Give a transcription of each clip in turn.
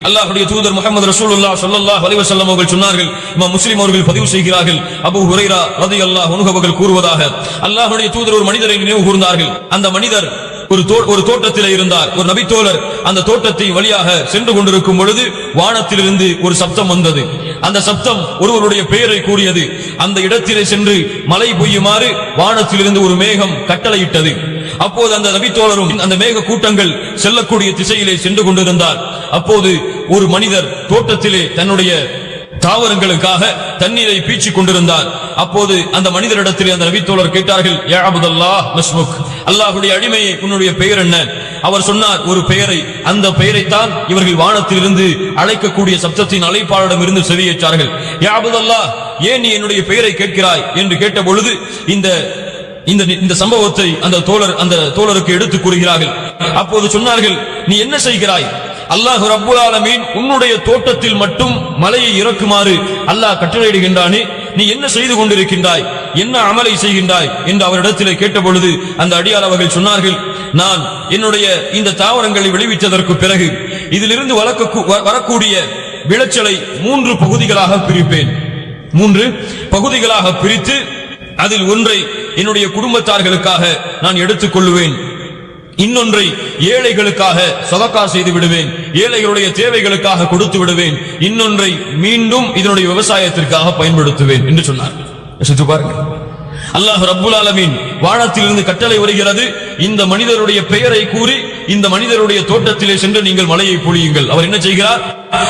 அல்லாஹ்வுடைய தூதர் முஹம்மது ரசூலுல்லாஹ் ஸல்லல்லாஹு அலைஹி வஸல்லம் அவர்கள் சொன்னார்கள், இமாம் முஸ்லிம் அவர்கள் பதிவு செய்கிறார்கள், அபூ ஹுரைரா ரலியல்லாஹு அன்ஹு அவர்கள் கூறுவதாக, அல்லாஹ்வுடைய தூதர் ஒரு மனிதரை நினைவு கூர்ந்தார்கள். அந்த மனிதர் ஒரு தோட்டத்தில் இருந்தார். ஒரு நபித்தோழர் அந்த தோட்டத்தை வழியாக சென்று கொண்டிருக்கும் பொழுது வானத்திலிருந்து ஒரு சப்தம் வந்தது. அந்த சப்தம் ஒருவருடைய பெயரை கூறியது. அந்த இடத்திலே சென்று மழை பெய்யுமாறு வானத்திலிருந்து ஒரு மேகம் கட்டளையிட்டது. அப்போது அந்த நபித்தோழரும் அந்த மேக கூட்டங்கள் செல்லக்கூடிய திசையிலே சென்று கொண்டிருந்தார். அப்போது ஒரு மனிதர் தோட்டத்திலே தன்னுடைய தாவரங்களுக்காக தண்ணீரை பீச்சிக் கொண்டிருந்தார். அப்போது அந்த மனிதரிடத்திலே அந்த நபித்தோழர் கேட்டார்கள், யா அப்துல்லாஹ் மஸ்முக், அல்லாஹ்வுடைய அடிமையே உன்னுடைய பெயர் என்ன? அவர் சொன்னார் ஒரு பெயரை. அந்த பெயரைத்தான் இவர்கள் வானத்திலிருந்து அழைக்கக்கூடிய சப்தத்தின் அழைப்பாளரிடம் இருந்து செவியேற்றார்கள். யா அப்துல்லாஹ், ஏன் நீ என்னுடைய பெயரை கேட்கிறாய் என்று கேட்ட பொழுது இந்த சம்பவத்தை அந்த தோழருக்கு எடுத்துக் கூறுகிறார்கள். அப்போது சொன்னார்கள், நீ என்ன செய்கிறாய்? அல்லாஹ் ரப்புல் ஆலமீன் உன்னுடைய தோட்டத்தில் மட்டும் மலையை இறக்குமாறு அல்லாஹ் கட்டளையிடுகின்றானே, நீ என்ன செய்து கொண்டிருக்கின்றாய், என்ன அமலை செய்கின்றாய் என்று அவரிடத்திலே கேட்ட பொழுது அந்த அடியார் அவர்கள் சொன்னார்கள், நான் என்னுடைய இந்த தாவரங்களை விளைவித்ததற்கு பிறகு இதிலிருந்து வரக்கூடிய விளைச்சலை 3 பகுதிகளாக பிரிப்பேன். 3 பகுதிகளாக பிரித்து அதில் ஒன்றை என்னுடைய குடும்பத்தார்களுக்காக நான் எடுத்துக் கொள்ளுவேன், இன்னொன்றை ஏழைகளுக்காக சதகா செய்து விடுவேன், ஏழைகளுடைய தேவைகளுக்காக கொடுத்து விடுவேன், இன்னொன்றை மீண்டும் இதனுடைய விவசாயத்திற்காக பயன்படுத்துவேன் என்று சொன்னார். அல்லாஹ் ரப்புல் ஆலமீன் வானத்திலிருந்து கட்டளை வருகிறது, இந்த மனிதருடைய பெயரை கூறி இந்த மனிதருடைய தோட்டத்திலே சென்று நீங்கள் மலையை பொழியுங்கள். அவர் என்ன செய்கிறார்?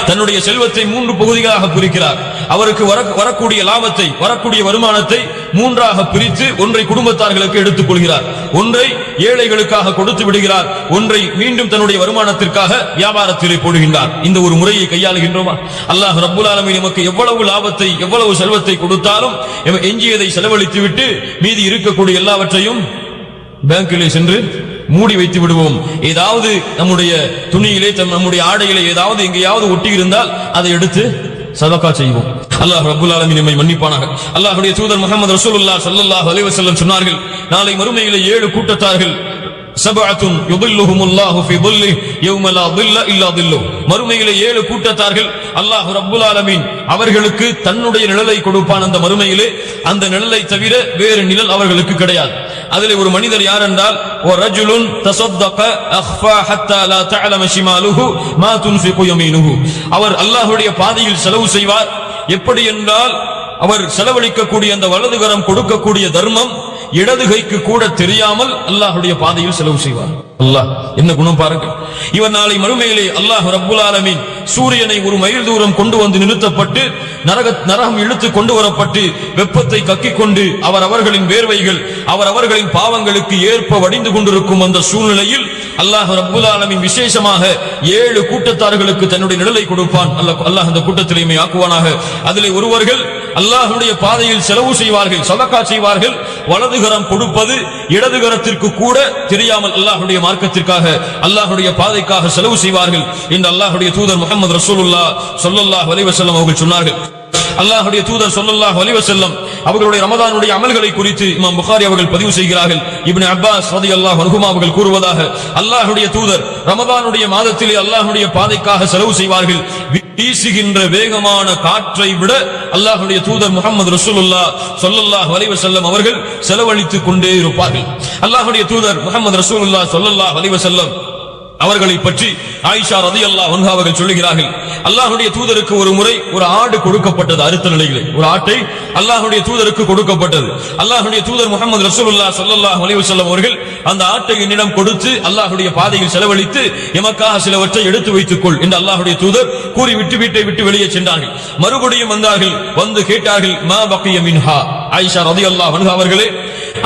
தன்னுடைய செல்வத்தை 3 பகுதிகளாக பிரிக்கிறார். அவருக்கு வரக்கூடிய லாபத்தை, வரக்கூடிய வருமானத்தை 3ஆக பிரித்து ஒன்றை குடும்பத்தார்களுக்கு எடுத்துக் கொள்கிறார், ஒன்றை ஏழைகளுக்காக கொடுத்து விடுகிறார், ஒன்றை மீண்டும் தன்னுடைய வருமானத்திற்காக வியாபாரத்திலே போடுகின்றார். இந்த ஒரு முறையை கையாளுகின்றோமா? அல்லாஹ் ரப்புல் ஆலமீன் நமக்கு எவ்வளவு லாபத்தை, எவ்வளவு செல்வத்தை கொடுத்தாலும் எஞ்சியதை செலவழித்து விட்டு மீதி இருக்கக்கூடிய எல்லாவற்றையும் பேங்கிலே சென்று மூடி வைத்து விடுவோம். ஏதாவது நம்முடைய துணியிலே, நம்முடைய ஆடையிலே ஏதாவது எங்கேயாவது ஒட்டி இருந்தால் அதை எடுத்து சதகா செய்வோம். அல்லாஹ் ரப்புல் ஆலமீன் நம்மை மன்னிப்பானாக. அல்லாஹ்வுடைய தூதர் முஹம்மது ரசூலுல்லாஹ் ஸல்லல்லாஹு அலைஹி வஸல்லம் சொன்னார்கள், நாளை மறுமையிலே 7 கூட்டத்தார்கள், சபஅத்துன் யுதில்லுஹுமுல்லாஹு ஃபீ தில்லிஹி யௌம லா தில்ல இல்லா தில்லுஹு, மறுமையிலே 7 கூட்டத்தார்கள் அல்லாஹ் ரப்புல் ஆலமீன் அவர்களுக்கு தன்னுடைய நிழலை கொடுப்பான். அந்த மறுமையிலே அந்த நிழலை தவிர வேறு நிழல் அவர்களுக்கு கிடையாது. அதிலே ஒரு மனிதர் யார் என்றால், ரஜுலுன் தஸத்தக அக்ஃபா ஹத்தா லா தஅலம ஷிமாலுஹு மா துன்ஃபிகு யமீனுஹு, அவர் அல்லாஹ்வுடைய பாதையில் செலவு செய்வார். எப்படி என்றால், அவர் செலவழிக்கக்கூடிய அந்த வலதுகரம் கொடுக்கக்கூடிய தர்மம் இடது கைக்கு கூட தெரியாமல் அல்லாஹ்வுடைய பாதையில் செலவு செய்வார். அல்லாஹ் என்ன குணம் பாருங்கள். இவர் நாளை மறுமையிலே அல்லாஹ் ரப்புல் ஆலமீன் சூரியனை 1 மைல் தூரம் கொண்டு வந்து நிறுத்தப்பட்டு நரகம் இழுத்து கொண்டு வரப்பட்டு வெப்பத்தை கக்கிக் கொண்டு அவர்களின் வேர்வைகள் அவர்களின் பாவங்களுக்கு ஏற்ப வடிந்து கொண்டிருக்கும் அந்த சூழ்நிலையில் அல்லாஹ் ரப்புல் ஆலமீன் விசேஷமாக 7 கூட்டத்தார்களுக்கு தன்னுடைய நிழலை கொடுப்பான். அல்லாஹ் அந்த கூட்டத்திலேயே ஆக்குவானாக. அதிலே ஒருவர்கள் அல்லாஹ்வுடைய பாதையில் செலவு செய்வார்கள், சதகா செய்வார்கள். வலதுகரம் கொடுப்பது இடதுகரத்திற்கு கூட தெரியாமல் அல்லாஹ்வுடைய மார்க்கத்திற்காக, அல்லாஹ்வுடைய பாதைக்காக செலவு செய்வார்கள் என்று அல்லாஹ்வுடைய தூதர் முஹம்மது ரசூலுல்லாஹ் ஸல்லல்லாஹு அலைஹி வஸல்லம் அவர்கள் சொன்னார்கள். அல்லாஹ்வுடைய தூதர் ஸல்லல்லாஹு அலைஹி வஸல்லம் அவர்களுடைய ரமதானுடைய அமல்களை குறித்து இமாம் புகாரி அவர்கள் பதிவு செய்கிறார்கள். இப்னு அப்பாஸ் ரலியல்லாஹு அன்ஹுமா அவர்கள் கூறுவதாக, அல்லாஹ்வுடைய தூதர் ரமதானுடைய மாதத்திலே அல்லாஹ்வுடைய பாதைக்காக செலவு செய்வார்கள். வீசுகின்ற வேகமான காற்றை விட அல்லாஹ்வுடைய தூதர் முஹம்மது ரசூலுல்லாஹ் ஸல்லல்லாஹு அலைஹி வஸல்லம் அவர்கள் செலவழித்துக் கொண்டே இருப்பார்கள். அல்லாஹ்வுடைய தூதர் முஹம்மது ரசூலுல்லாஹ் ஸல்லல்லாஹு அலைஹி வஸல்லம் அவர்களை பற்றி ஆயிஷா ரலியல்லாஹு அன்ஹா அவர்கள் சொல்லுகிறார்கள், அல்லாஹ்வுடைய தூதருக்கு ஒரு முறை ஒரு ஆடு கொடுக்கப்பட்டது. அறுத்த நிலையிலே ஒரு ஆட்டை அல்லாஹ்வுடைய தூதருக்கு கொடுக்கப்பட்டது. அல்லாஹ்வுடைய தூதர் முஹம்மது ரசூலுல்லாஹ் ஸல்லல்லாஹு அலைஹி வஸல்லம் அவர்கள் அந்த ஆட்டை என்னிடம் கொடுத்து அல்லாஹ்வுடைய பாதையில் செலவழித்து எமக்காக சிலவற்றை எடுத்து வைத்துக் கொள் என்று அல்லாஹ்வுடைய தூதர் கூறிவிட்டு வீட்டை விட்டு வெளியே சென்றார்கள். மறுபடியும் வந்தார்கள், வந்து கேட்டார்கள், மா பக்கிய மின்ஹா, ஆயிஷா ரலியல்லாஹு அன்ஹா அவர்களே,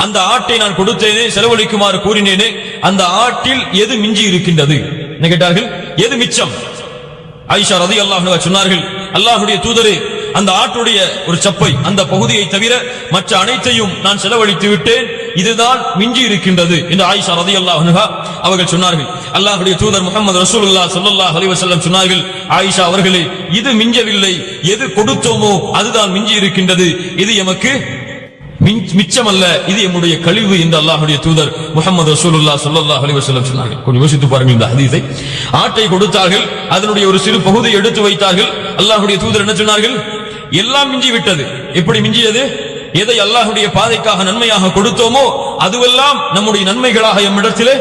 அந்த ஆட்டை நான் கொடுத்தேனே, செலவழிக்குமாறு கூறினேனே, அந்த ஆட்டில் எது மிஞ்சி இருக்கின்றது என்ன கேட்டார்கள். எது மிச்சம்? ஆயிஷா ரலியல்லாஹு அன்ஹா சொன்னார்கள், அல்லாஹ்வுடைய தூதரே, அந்த ஆட்டுடைய ஒரு சப்பை, அந்த பகுதியை தவிர மற்ற அனைத்தையும் நான் செலவழித்து விட்டேன், இதுதான் மிஞ்சி இருக்கின்றது என்று ஆயிஷா ரலியல்லாஹு அன்ஹா அவர்கள் சொன்னார்கள். அல்லாஹ்வுடைய தூதர் முஹம்மது ரசூலுல்லாஹ் ஸல்லல்லாஹு அலைஹி வஸல்லம் சொன்னார்கள், ஆயிஷா அவர்களே, இது மிஞ்சவில்லை, எது கொடுத்தோமோ அதுதான் மிஞ்சி இருக்கின்றது, இது எமக்கு மிச்சமல்ல, இது நம்முடைய கழிவு என்று அல்லாஹ்வுடைய தூதர் முஹம்மது ரசூலுல்லாஹ் ஸல்லல்லாஹு அலைஹி வஸல்லம் சொன்னார்கள். கொஞ்சம் யோசித்து பாருங்கள் இந்த ஹதீஸை. ஆட்டை கொடுத்தார்கள், அதனுடைய ஒரு சிறு பகுதியை எடுத்து வைத்தார்கள். அல்லாஹ்வுடைய தூதர் என்ன சொன்னார்கள்? எல்லாம் மிஞ்சி விட்டது. எப்படி மிஞ்சியது? எதை அல்லாஹ்வுடைய பாதைக்காக நன்மையாக கொடுத்தோமோ அதுவெல்லாம் நம்முடைய நன்மைகளாக எம்மிடத்திலே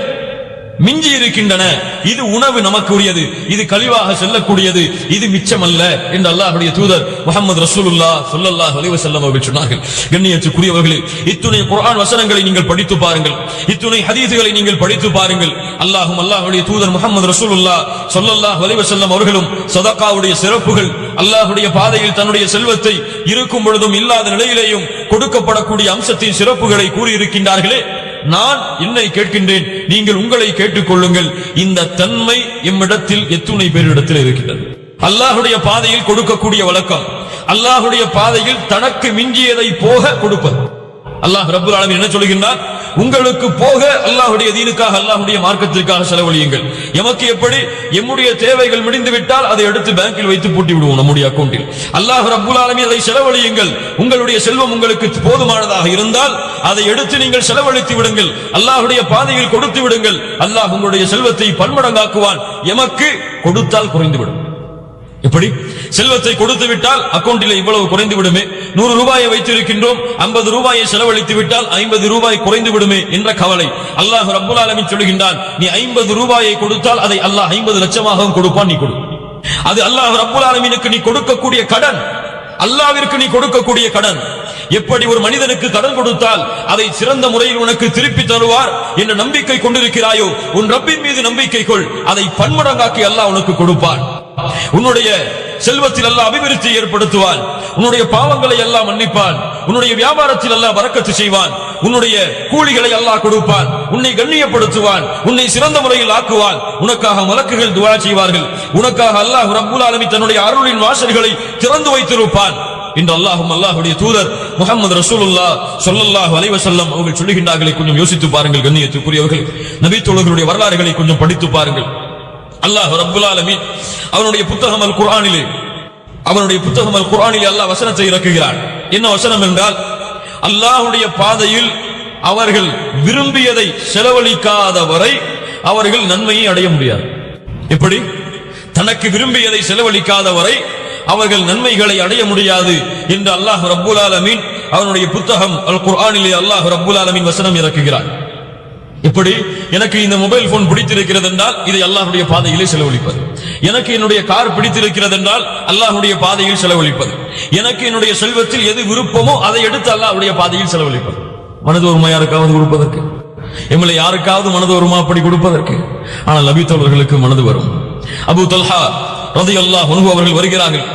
மிஞ்சி இருக்கின்றன. இது உணவு நமக்கு உரியது, இது கழிவாக செல்லக்கூடியது, இது மிச்சமல்ல என்று அல்லாஹ்வுடைய தூதர் முஹம்மது ரசூலுல்லாஹ் ஸல்லல்லாஹு அலைஹி வஸல்லம் அவர்கள் சொன்னார்கள். கண்ணியத்துக்குரியவர்களே, இத்துணை குர்ஆன் வசனங்களை நீங்கள் படித்து பாருங்கள், இத்துணை ஹதீஸ்களை நீங்கள் படித்து பாருங்கள். அல்லாஹ்வுடைய தூதர் முஹம்மது ரசூலுல்லாஹ் ஸல்லல்லாஹு அலைஹி வஸல்லம் அவர்களும் சதகாவுடைய சிறப்புகள், அல்லாஹ்வுடைய பாதையில் தன்னுடைய செல்வத்தை இருக்கும் பொழுதும் இல்லாத நிலையிலேயும் கொடுக்கப்படக்கூடிய அம்சத்தின் சிறப்புகளை கூறியிருக்கின்றார்களே. நான் என்னை கேட்கின்றேன், நீங்கள் உங்களை கேட்டுக்கொள்ளுங்கள். இந்த தன்மை எம்மிடத்தில் எத்துணை பேரிடத்தில் இருக்கின்றது? அல்லாஹ்வுடைய பாதையில் கொடுக்கக்கூடிய வழக்கம், அல்லாஹ்வுடைய பாதையில் தனக்கு மிஞ்சியதை போக கொடுப்பது. அல்லாஹ் ரப்பல் ஆலமீன் என்ன சொல்கின்றார்? உங்களுக்கு போக அல்லாஹ்வுடைய தீனுக்காக, அல்லாஹ்வுடைய மார்க்கத்திற்காக செலவழியுங்கள். எமக்கு எப்படி? எம்முடைய தேவைகள் முடிந்து விட்டால் அதை எடுத்து பேங்கில் வைத்து பூட்டி விடுவோம் நம்முடைய அக்கவுண்டில். அல்லாஹ் ரப்பல் ஆலமீன் அதை செலவழியுங்கள். உங்களுடைய செல்வம் உங்களுக்கு போதுமானதாக இருந்தால் அதை எடுத்து நீங்கள் செலவழித்து விடுங்கள், அல்லாஹ்வுடைய பாதையில் கொடுத்து விடுங்கள். அல்லாஹ் உங்களுடைய செல்வத்தை பன்மடங்காக்குவான். எமக்கு கொடுத்தால் குறைந்துவிடும். எப்படி? செல்வத்தை கொடுத்து விட்டால் அக்கவுண்டில் இவ்வளவு குறைந்து விடுமே, 100 ரூபாயை வைத்திருக்கின்றோம், 50 ரூபாயை செலவழித்து விட்டால் 50 ரூபாய் குறைந்து விடுமே என்ற கவலை. அல்லாஹ் ரப்பல் ஆலமீன் சொல்கின்றான், நீ 50 ரூபாயை கொடுத்தால் அதை அல்லாஹ் 50 லட்சமாகவும் கொடுப்பான், நீ கொடு. அது அல்லாஹ் ரப்பல் ஆலமீனுக்கு நீ கொடுக்கக்கூடிய கடன், அல்லாஹ்விற்கு நீ கொடுக்கக்கூடிய கடன். எப்படி ஒரு மனிதனுக்கு கடன் கொடுத்தால் அதை சிறந்த முறையில் உனக்கு திருப்பி தருவார் என்ற நம்பிக்கை கொண்டிருக்கிறாயோ, உன் ரப்பின் மீது நம்பிக்கை கொள், அதை பன்மடங்காக்கி அல்லாஹ் உனக்கு கொடுப்பான். உன்னுடைய செல்வத்தில் அல்லாஹ் அபிவிருத்தி ஏற்படுத்துவான், உன்னுடைய பாவங்களை அல்லாஹ் மன்னிப்பான், உன்னுடைய வியாபாரத்தில் அல்லாஹ் பரக்கத்து செய்வான், உன்னுடைய கூலிகளை அல்லாஹ் கொடுப்பான், உன்னை கண்ணியப்படுத்துவான், உன்னை சிறந்த முறையில் ஆக்குவான். உனக்காக மலக்குகள் துஆ செய்வார்கள், உனக்காக அல்லாஹ் ரப்பல் ஆலமீன் தன்னுடைய அருளின் வாசல்களை திறந்து வைத்திருப்பான் என்று அல்லாஹ்வுடைய தூதர் முஹம்மது ரசூலுல்லாஹ் ஸல்லல்லாஹு அலைஹி வஸல்லம் அவர்கள் சொல்லுகின்றார்களே. கொஞ்சம் யோசித்து பாருங்கள் கண்ணியத்துக்குரியவர்கள், நபி தோழர்களுடைய வரலாறுகளை கொஞ்சம் படித்து பாருங்கள். அல்லாஹ் ரப்பல் ஆலமீன் அவனுடைய புத்தகம் அல் குர்ஆனிலே அல்லாஹ் வசனத்தை இறக்குகிறான். என்ன வசனம் என்றால், அல்லாஹ்வுடைய பாதையில் அவர்கள் விரும்பியதை செலவழிக்காத வரை அவர்கள் நன்மையை அடைய முடியாது. எப்படி? தனக்கு விரும்பியதை செலவழிக்காத வரை அவர்கள் நன்மைகளை அடைய முடியாது என்று அல்லாஹ் ரப்பல் ஆலமீன் அவனுடைய புத்தகம் அல் குர்ஆனிலே அல்லாஹ் ரப்பல் ஆலமீன் வசனம் இறக்குகிறான். எப்படி? எனக்கு இந்த மொபைல் போன் பிடித்திருக்கிறது என்றால் இதை அல்லாஹ்வுடைய பாதையிலே செலவழிப்பது, எனக்கு என்னுடைய கார் பிடித்திருக்கிறது என்றால் அல்லாஹ்வுடைய பாதையில் செலவழிப்பது, எனக்கு என்னுடைய செல்வத்தில் எது விருப்பமோ அதை எடுத்து அல்லாஹ்வுடைய பாதையில் செலவழிப்பது. மனது ஒருமா யாருக்காவது கொடுப்பதற்கு, எம்மை யாருக்காவது மனது வருமா அப்படி கொடுப்பதற்கு? ஆனால் நபி தோழர்களுக்கு மனது வரும். அபூ தல்ஹா ரலியல்லாஹு அன்ஹு அவர்கள் வருகிறார்கள்,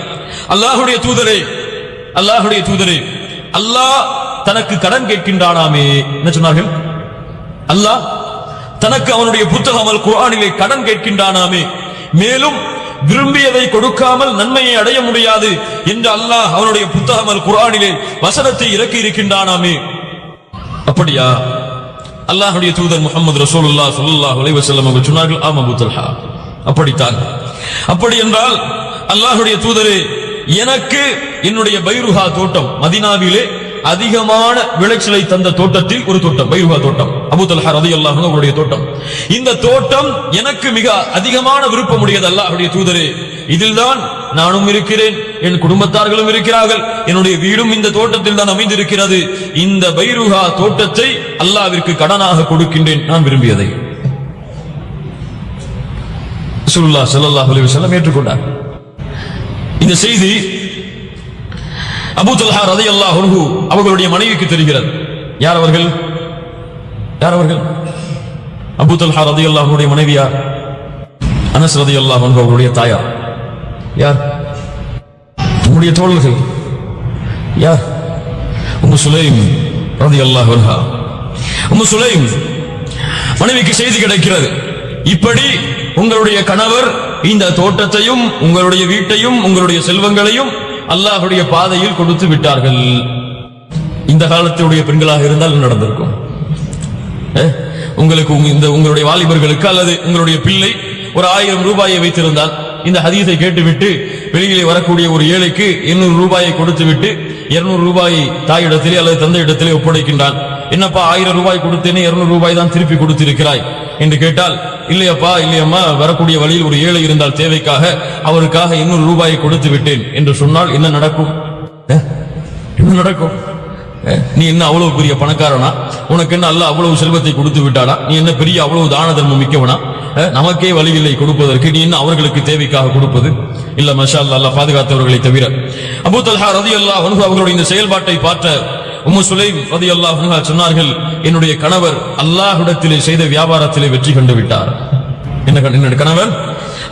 அல்லாஹ்வுடைய தூதரே, அல்லாஹ் தனக்கு கடன் கேட்கின்றானாமே. என்ன சொன்னார்கள்? அல்லாஹ் தனக்கு அவனுடைய புத்தகம் அல் குர்ஆனிலே கடன் கேட்கின்றானாமே, மேலும் விரும்பியதை கொடுக்காமல் நன்மையை அடைய முடியாது என்று அல்லாஹ் அவனுடைய புத்தகம் அல் குர்ஆனிலே வசனத்தை இறக்கி இருக்கின்றானாமே. அப்படியா? அல்லாஹ்வுடைய தூதர் முஹம்மது ரசூலுல்லாஹ் ஸல்லல்லாஹு அலைஹி வஸல்லம் அவர்கள் சொன்னார்கள், ஆம் அபூ தல்ஹா, அப்படித்தான். அப்படி என்றால் அல்லாஹ்வுடைய தூதரே, எனக்கு என்னுடைய பைருஹா தோட்டம், மதீனாவிலே அதிகமான விளைச்சலை தந்த தோட்டத்தில் ஒரு தோட்டம் பைருஹா தோட்டம், அபூ தல்ஹா ரலியல்லாஹு அன்ஹு அவருடைய தோட்டம். இந்த தோட்டம் எனக்கு மிக அதிகமான விருப்பம் உடையது அல்லாஹ்வுடைய தூதரே. இதில்தான் நானும் இருக்கிறேன், என் குடும்பத்தார்களும் இருக்கிறார்கள், என்னுடைய வீடும் இந்த தோட்டத்தில் தான் அமைந்திருக்கிறது. இந்த பைருஹா தோட்டத்தை அல்லாஹ்விற்கு கடனாக கொடுக்கின்றேன், நான் விரும்பியதை. ரசூலுல்லாஹ் ஸல்லல்லாஹு அலைஹி வஸல்லம் ஏற்றுக்கொண்டார். இந்த செய்தி அபூ தல்ஹா ரலியல்லாஹு அன்ஹு அவர்களுடைய மனைவிக்கு தெரிகிறது. யார் அவர்கள்? அபூ தல்ஹா ரலியல்லாஹு அன்ஹுடைய மனைவி யார்? அனஸ் ரலியல்லாஹு அன்ஹு அவர்களுடைய தாயார். யார்? நம்முடைய தோழர்கள். யார்? உம்மு சுலைம் ரலியல்லாஹு அன்ஹா. உம்மு சுலைம் மனைவிக்கு செய்தி கிடைக்கிறது, இப்படி உங்களுடைய கணவர் இந்த தோட்டத்தையும் உங்களுடைய வீட்டையும் உங்களுடைய செல்வங்களையும் அல்லாஹ்வுடைய பாதையில் கொடுத்து விட்டார்கள். இந்த காலத்துடைய பெண்களாக இருந்தால் நடந்திருக்கும். உங்களுக்கு உங்களுடைய வாலிபர்களுக்கு அல்லது உங்களுடைய பிள்ளை ஒரு 1000 ரூபாயை வைத்திருந்தால் இந்த ஹதீஸை கேட்டுவிட்டு வெளியிலே வரக்கூடிய ஒரு ஏழைக்கு 800 ரூபாயை கொடுத்து விட்டு 200 ரூபாயை தாயிடத்திலே அல்லது தந்தை இடத்திலே ஒப்படைக்கின்றான். என்னப்பா 1000 ரூபாய் கொடுத்தேனே 200 ரூபாய் தான் திருப்பி கொடுத்திருக்கிறாய் என்று கேட்டால், இல்லையப்பா இல்லையம்மா, வரக்கூடிய வழியில் ஒரு ஏழை இருந்தால் தேவைக்காக அவருக்காக 800 ரூபாயை கொடுத்து விட்டேன் என்று சொன்னால் என்ன நடக்கும்? என்ன நடக்கும்? நீ என்ன அவ்வளவு பெரிய பணக்காரனா? உனக்கு என்ன அல்லாஹ் அவ்வளவு செல்வத்தை கொடுத்து விட்டாடா? நீ என்ன பெரிய அவ்வளவு தான தர்மம் மிக்கவனா? நமக்கே வழியில்லை கொடுப்பதற்கு, நீ என்ன அவர்களுக்கு தேவைக்காக கொடுப்பது? இல்ல மாஷா அல்லாஹ், அல்லாஹ் பாதுகாத்தவர்களை தவிர. அபூ தல்ஹா ரலியல்லாஹு அன்ஹு அவர்களுடைய இந்த செயல்பாட்டை பார்த்த உம்மு சுலைம் ரலியல்லாஹு அன்ஹா சொன்னார்கள், என்னுடைய கணவர் அல்லாஹ்விடத்திலே செய்த வியாபாரத்திலே வெற்றி கண்டு விட்டார். என்னுடைய கணவர்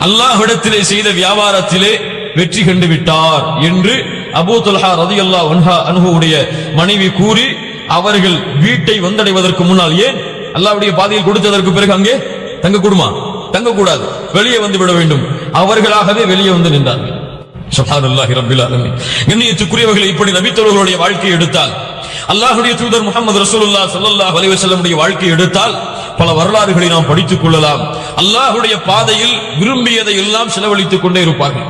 அல்லாஹ்விடத்திலே செய்த வியாபாரத்திலே வெற்றி கண்டு விட்டார் என்று அபூ தல்ஹா ரலியல்லாஹு அன்ஹுவுடைய மனைவி கூறி அவர்கள் வீட்டை வந்தடைவதற்கு முன்னால், ஏன் அல்லாஹ்வுடைய பாதையில் கொடுத்ததற்கு பிறகு அங்கே தங்க கூடுமா? தங்க கூடாது, வெளியே வந்து விட வேண்டும். அவர்களாகவே வெளியே வந்து நின்றார்கள். சுப்ஹானல்லாஹி ரப்பில் ஆலமீன். கண்ணியத்துக்குரியவர்களை, இப்படி நபித்தோழர்களுடைய வாழ்க்கையை எடுத்தால், அல்லாஹ்வுடைய தூதர் முஹம்மது ரசூலுல்லாஹ் ஸல்லல்லாஹு அலைஹி வஸல்லம் உடைய வாழ்க்கையை எடுத்தால் பல வரலாறுகளை நாம் படித்துக் கொள்ளலாம். அல்லாஹ்வுடைய பாதையில் விரும்பியதை எல்லாம் செலவழித்துக் கொண்டே இருப்பார்கள்.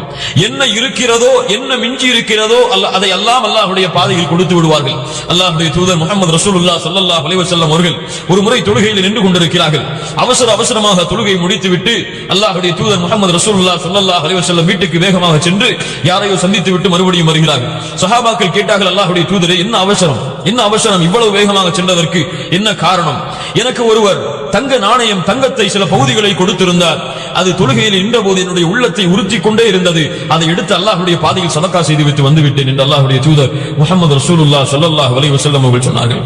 என்ன இருக்கிறதோ, என்ன மிஞ்சி இருக்கிறதோ அதை எல்லாம் அல்லாஹ்வுடைய பாதையில் கொடுத்து விடுவார்கள். அல்லாஹ்வுடைய தூதர் முஹம்மது ரசூலுல்லாஹ் ஸல்லல்லாஹு அலைஹி வஸல்லம் அவர்கள் ஒரு முறை தொழுகையில் நின்று கொண்டிருக்கிறார்கள். அவசரமாக தொழுகை முடித்துவிட்டு அல்லாஹ்வுடைய தூதர் முஹம்மது ரசூலுல்லாஹ் ஸல்லல்லாஹு அலைஹி வஸல்லம் வீட்டுக்கு வேகமாக சென்று யாரையோ சந்தித்து விட்டு மறுபடியும் வருகிறார்கள். சஹாபாக்கள் கேட்டார்கள், அல்லாஹ்வுடைய தூதரே, என்ன அவசரம்? என்ன அவசரம்? இவ்வளவு வேகமாக சென்றதற்கு என்ன காரணம்? எனக்கு ஒருவர் தங்க நாணயம், தங்கத்தை சில பகுதிகளை கொடுத்திருந்தார். அது தொழுகையில் நின்றபோது என்னுடைய உள்ளத்தை உறுத்திக் கொண்டே இருந்தது. அதை எடுத்து அல்லாஹ்வுடைய பாதையில் சதகா செய்துவிட்டு வந்துவிட்டேன் என்று அல்லாஹ்வுடைய தூதர் முஹம்மது ரசூலுல்லாஹ் ஸல்லல்லாஹு அலைஹி வஸல்லம் அவர்கள் சொன்னார்கள்.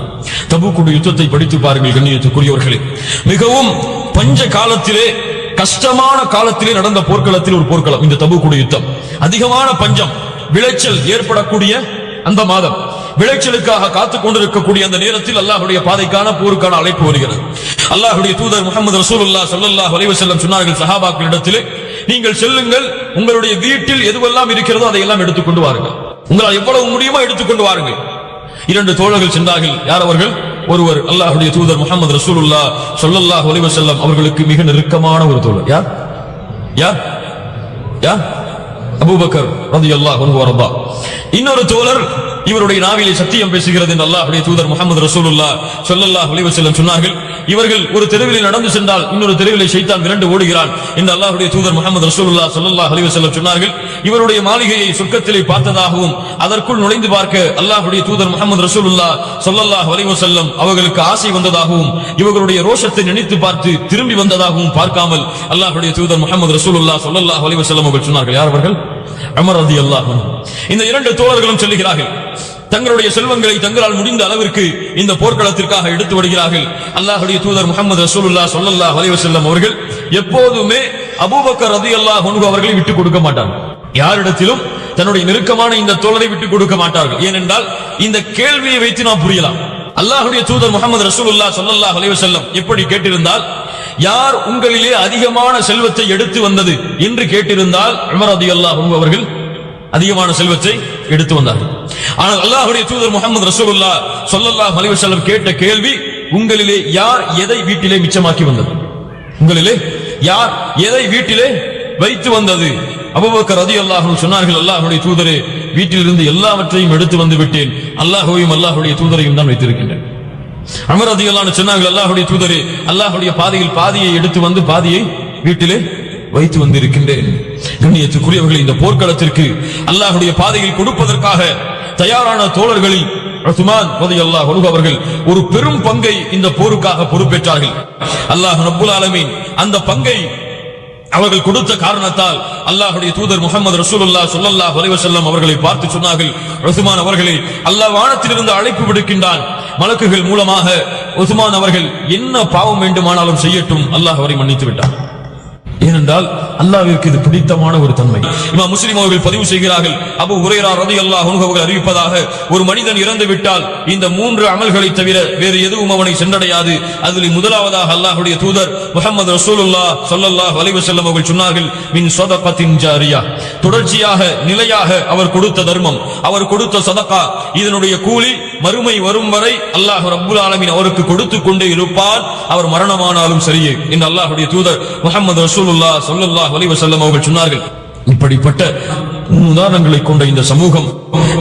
தபூக்குடைய யுத்தத்தை படித்து பாருங்கள் கண்ணியத்துக்குரியவர்களே. மிகவும் பஞ்ச காலத்திலே, கஷ்டமான காலத்திலே நடந்த போர்க்களத்தில் ஒரு போர்க்களம் இந்த தபூக்குடைய யுத்தம். அதிகமான பஞ்சம், விளைச்சல் ஏற்படக்கூடிய அந்த மாதம், விளைச்சலுக்காக காத்துக் கொண்டிருக்கக்கூடிய அந்த நேரத்தில் அல்லாஹ்வுடைய பாதைக்கான போருக்கான அழைப்பு வருகிறது. அல்லாஹ்வுடைய தூதர் முஹம்மது ரசூலுல்லாஹ் ஸல்லல்லாஹு அலைஹி வஸல்லம் சொன்னார்கள் சஹாபாக்களிடத்திலே, நீங்கள் செல்லுங்கள், உங்களுடைய வீட்டில் எதுவெல்லாம் இருக்கிறதோ அதையெல்லாம் எடுத்துக்கொண்டு வாருங்கள். உங்களால் எவ்வளவு முடியுமோ எடுத்துக்கொண்டு வாருங்கள். 2 தோழர்கள் சென்றார்கள். யார் அவர்கள்? ஒருவர் அல்லாஹ்வுடைய தூதர் முஹம்மது ரசூலுல்லாஹ் ஸல்லல்லாஹு அலைஹி வஸல்லம் அவர்களுக்கு மிக நெருக்கமான ஒரு தோழர். யார்? யார்? யார்? அபூபக்கர் ரலியல்லாஹு அன்ஹு வர்தா. இன்னொரு தோழர் இவருடைய நாவிலே சத்தியம் பேசுகிறது என்று அல்லாஹ்வுடைய தூதர் முஹம்மது ரசூலுல்லாஹ் ஸல்லல்லாஹு அலைஹி வஸல்லம் சொன்னார்கள். இவர்கள் ஒரு தெருவிலே நடந்து சென்றால் இன்னொரு தெருவிலே ஷைத்தான் விரண்டு ஓடுகிறான் என்று அல்லாஹ்வுடைய தூதர் முஹம்மது ரசூலுல்லாஹ் ஸல்லல்லாஹு அலைஹி வஸல்லம் சொன்னார்கள். இவருடைய மாளிகையை சொர்க்கத்திலே பார்த்ததாகவும் அதற்குள் நுழைந்து பார்க்க அல்லாஹ்வுடைய தூதர் முஹம்மது ரசூலுல்லாஹ் ஸல்லல்லாஹு அலைஹி வஸல்லம் அவர்களுக்கு ஆசை வந்ததாகவும் இவர்களுடைய ரோஷத்தை நினைத்து பார்த்து திரும்பி வந்ததாகவும் பார்க்காமல் அல்லாஹ்வுடைய தூதர் முஹம்மது ரசூலுல்லாஹ் ஸல்லல்லாஹு அலைஹி வஸல்லம் அவர்கள் சொன்னார்கள். யார் அவர்கள்? உமர் ரலியல்லாஹு அன்ஹு. இந்த 2 தோழர்களும் சொல்லுகிறார்கள், தங்களுடைய செல்வங்களை தங்களால் முடிந்த அளவிற்கு இந்த போர்க்களத்திற்காக எடுத்து வருகிறார்கள். அல்லாஹ்வுடைய தூதர் முஹம்மது ரசூலுல்லாஹ் ஸல்லல்லாஹு அலைஹி வஸல்லம் அவர்கள் எப்போதுமே அபூபக்கர் ரலியல்லாஹு அன்ஹு அவர்களை விட்டுக் கொடுக்க மாட்டார்கள். யாரிடத்திலும் தன்னுடைய நெருக்கமான இந்த தோழரை விட்டுக் கொடுக்க மாட்டார்கள். ஏனென்றால் இந்த கேள்வியை வைத்து நாம் புரியலாம். அல்லாஹ்வுடைய தூதர் முஹம்மது ரசூலுல்லாஹ் ஸல்லல்லாஹு அலைஹி வஸல்லம் எப்படி கேட்டிருந்தால், யார் உங்களிலே அதிகமான செல்வத்தை எடுத்து வந்தது என்று கேட்டிருந்தால் உமர் ரலியல்லாஹு அன்ஹு அவர்கள் அதிகமான செல்வத்தை எடுத்து வந்தார்கள். ஆனால் அல்லாஹ்வுடைய தூதர் முஹம்மது ரசூலுல்லாஹ் ஸல்லல்லாஹு அலைஹி வஸல்லம் கேட்ட கேள்வி, உங்களிலே யார் எதை வீட்டிலே மிச்சமாக்கி வந்தது? உங்களிலே யார் எதை வீட்டிலே வைத்து வந்தது? அபூபக்கர் ரலியல்லாஹு அன்ஹு சொன்னார்கள், அல்லாஹ்வுடைய தூதரே, வீட்டிலிருந்து எல்லாவற்றையும் எடுத்து வந்து விட்டேன். அல்லாஹ்வையும் அல்லாஹ்வுடைய தூதரையும் தான் வைத்திருக்கின்றேன். உமர் ரலியல்லாஹு அன்ஹு சொன்னார்கள், அல்லாஹ்வுடைய தூதரே, அல்லாஹ்வுடைய பாதையில் பாதியை எடுத்து வந்து பாதியை வீட்டிலே வைத்து வந்திருக்கின்றேன். கண்ணியத்துக்குரியவர்கள், இந்த போர்க்களத்திற்கு அல்லாஹ்வுடைய பாதையில் கொடுப்பதற்காக தயாரான தோழர்களில் உஸ்மான் ரலியல்லாஹு அன்ஹு அவர்கள் ஒரு பெரும் பங்கை இந்த போருக்காக பொறுப்பேற்றார்கள். அல்லாஹ் ரப்பல் ஆலமீன் அந்த பங்கை அவர்கள் கொடுத்த காரணத்தால் அல்லாஹ்வுடைய தூதர் முஹம்மது ரசூலுல்லாஹ் ஸல்லல்லாஹு அலைஹி வஸல்லம் அவர்களை பார்த்து சொன்னார்கள், உஸ்மான் அவர்களே, அல்லாஹ் வானத்திலிருந்து அழைப்பு விடுக்கின்றான். மலக்குகள் மூலமாக உஸ்மான் அவர்கள் என்ன பாவம் வேண்டுமானாலும் செய்யட்டும், அல்லாஹ் அவரை மன்னித்து விட்டார். ஏனென்றால் அல்லாஹ்விற்கு இது பிடித்தமான ஒரு தன்மை. இமாம் முஸ்லிம் அவர்கள் பதிவு செய்கிறார்கள், அபூ ஹுரைரா ரலியல்லாஹு அன்ஹு அவர்கள் அறிவிப்பதாக, ஒரு மனிதன் இறந்து விட்டால் இந்த 3 அமல்களை தவிர வேறு எதுவும் அவனை சென்றடையாது. அதில் முதலாவதாக அல்லாஹ்வுடைய தூதர் முஹம்மது ரசூலுல்லாஹ் ஸல்லல்லாஹு அலைஹி வஸல்லம் அவர்கள் சொன்னார்கள், மின் ஸதகத்தின் ஜாரியா, தொடர்ச்சியாக நிலையாக அவர் கொடுத்த தர்மம், அவர் கொடுத்த சதகா, இதனுடைய கூலி மறுமை வரும் வரை அல்லாஹ் ரப்பல் ஆலமீன் அவருக்கு கொடுத்து கொண்டே இருப்பான், அவர் மரணமானாலும் சரியே என்று அல்லாஹ்வுடைய தூதர் முஹம்மது ரசூலுல்லாஹ் ஸல்லல்லாஹு அலைஹி வஸல்லம் அவர்கள் சொன்னார்கள். இப்படிப்பட்ட உதாரணங்களை கொண்ட இந்த சமூகம்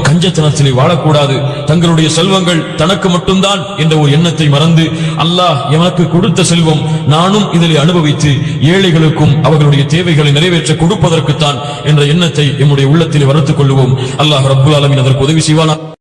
கஞ்சத்தனத்திலே வாழக்கூடாது. தங்களுடைய செல்வங்கள் தனக்கு மட்டும்தான் என்ற ஒரு எண்ணத்தை மறந்து அல்லாஹ் எனக்கு கொடுத்த செல்வம் நானும் இதில் அனுபவித்து ஏழைகளுக்கும் அவர்களுடைய தேவைகளை நிறைவேற்ற கொடுப்பதற்குத்தான் என்ற எண்ணத்தை எம்முடைய உள்ளத்தில் வளர்த்துக் கொள்வோம். அல்லாஹ் ரப்புல் ஆலமீன் அதற்கு உதவி செய்வானா.